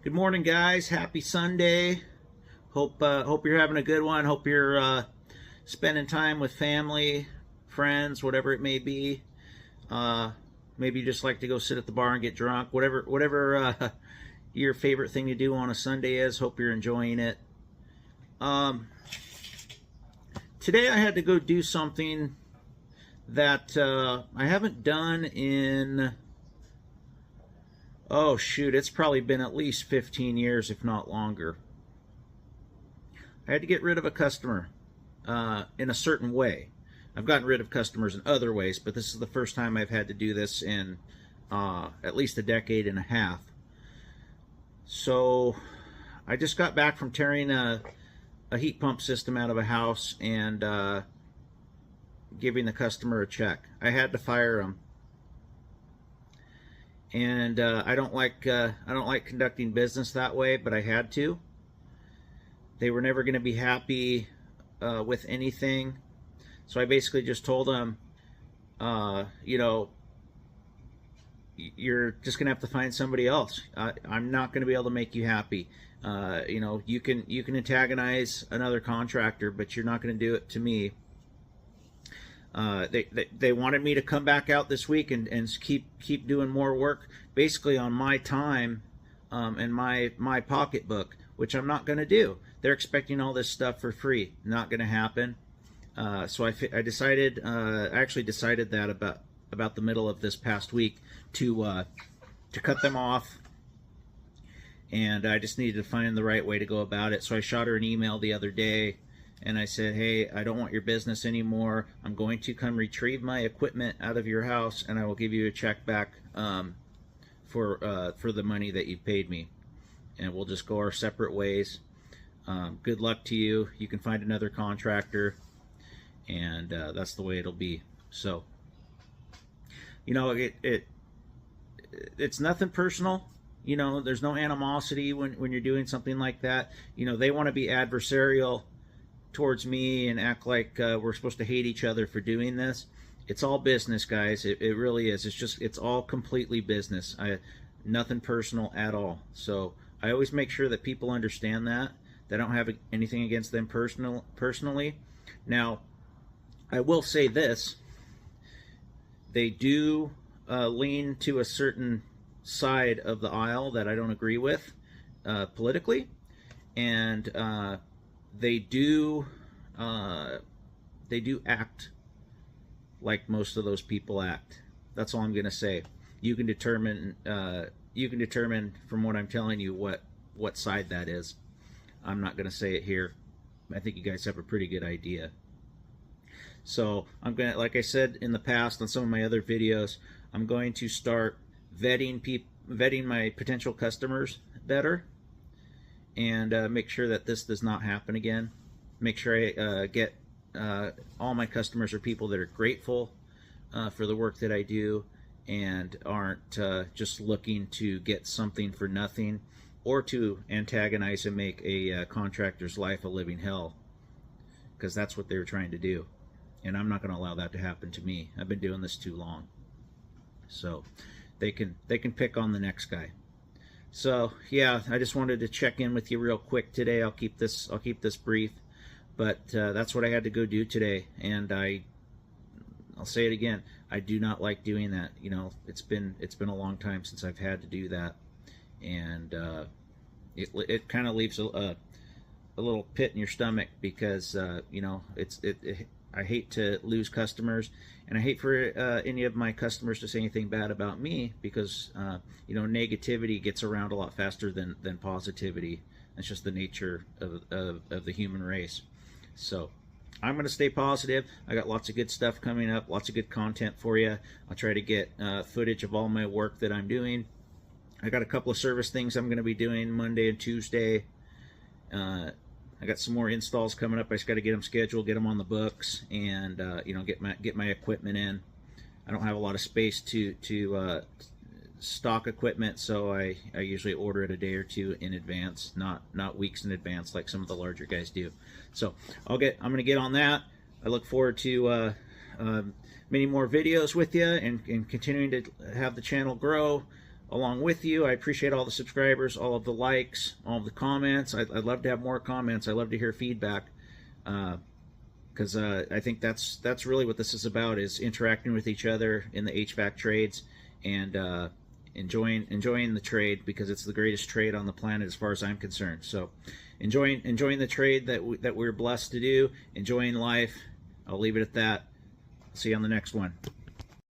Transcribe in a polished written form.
Good morning, guys. Happy Sunday. Hope you're having a good one. Hope you're spending time with family, friends, whatever it may be. Maybe you just like to go sit at the bar and get drunk. Whatever your favorite thing to do on a Sunday is. Hope you're enjoying it. Today I had to go do something that I haven't done in, oh shoot, it's probably been at least 15 years, if not longer. I had to get rid of a customer in a certain way. I've gotten rid of customers in other ways, but this is the first time I've had to do this in at least a decade and a half. So I just got back from tearing a heat pump system out of a house and giving the customer a check. I had to fire him. And I don't like conducting business that way, but I had to. They were never going to be happy with anything, so I basically just told them, you know, you're just going to have to find somebody else. I'm not going to be able to make you happy. You know, you can antagonize another contractor, but you're not going to do it to me. They wanted me to come back out this week and keep doing more work, basically on my time and my pocketbook, which I'm not going to do. They're expecting all this stuff for free. Not going to happen. So I decided, I actually decided that about the middle of this past week to cut them off, and I just needed to find the right way to go about it. So I shot her an email the other day. And I said, hey, I don't want your business anymore. I'm going to come retrieve my equipment out of your house, and I will give you a check back for the money that you paid me. And we'll just go our separate ways. Good luck to you. You can find another contractor, and that's the way it'll be. So, you know, it's nothing personal. You know, there's no animosity when you're doing something like that. You know, they want to be adversarial towards me and act like we're supposed to hate each other for doing this. It's all business, guys. It really is. It's all completely business. Nothing personal at all. So I always make sure that people understand that. I don't have anything against them personally. Now, I will say this. They do lean to a certain side of the aisle that I don't agree with politically, and they do act like most of those people act. That's all I'm gonna say. You can determine from what I'm telling you what side that is. I'm not gonna say it here. I think you guys have a pretty good idea. So I'm gonna, like I said in the past on some of my other videos, I'm going to start vetting my potential customers better, and make sure that this does not happen again. Make sure I get all my customers are people that are grateful for the work that I do and aren't just looking to get something for nothing or to antagonize and make a contractor's life a living hell, because that's what they were trying to do, and I'm not going to allow that to happen to me. I've been doing this too long. So they can pick on the next guy. So yeah, I just wanted to check in with you real quick today. I'll keep this brief, but that's what I had to go do today, and I'll say it again. I do not like doing that. You know, it's been a long time since I've had to do that, and it kind of leaves a little pit in your stomach, because you know, I hate to lose customers, and I hate for any of my customers to say anything bad about me, because you know, negativity gets around a lot faster than positivity. It's just the nature of the human race. So I'm going to stay positive. I got lots of good stuff coming up, lots of good content for you. I'll try to get footage of all my work that I'm doing. I got a couple of service things I'm going to be doing Monday and Tuesday. I got some more installs coming up. I just got to get them scheduled, get them on the books, and you know, get my equipment in. I don't have a lot of space to stock equipment, so I usually order it a day or two in advance, not weeks in advance like some of the larger guys do. So I'm gonna get on that. I look forward to many more videos with you, and continuing to have the channel grow. along with you. I appreciate all the subscribers, all of the likes, all of the comments. I'd love to have more comments. I love to hear feedback, because I think that's really what this is about, is interacting with each other in the HVAC trades, and enjoying the trade, because it's the greatest trade on the planet as far as I'm concerned. So enjoying the trade that we're blessed to do, enjoying life. I'll leave it at that. See you on the next one.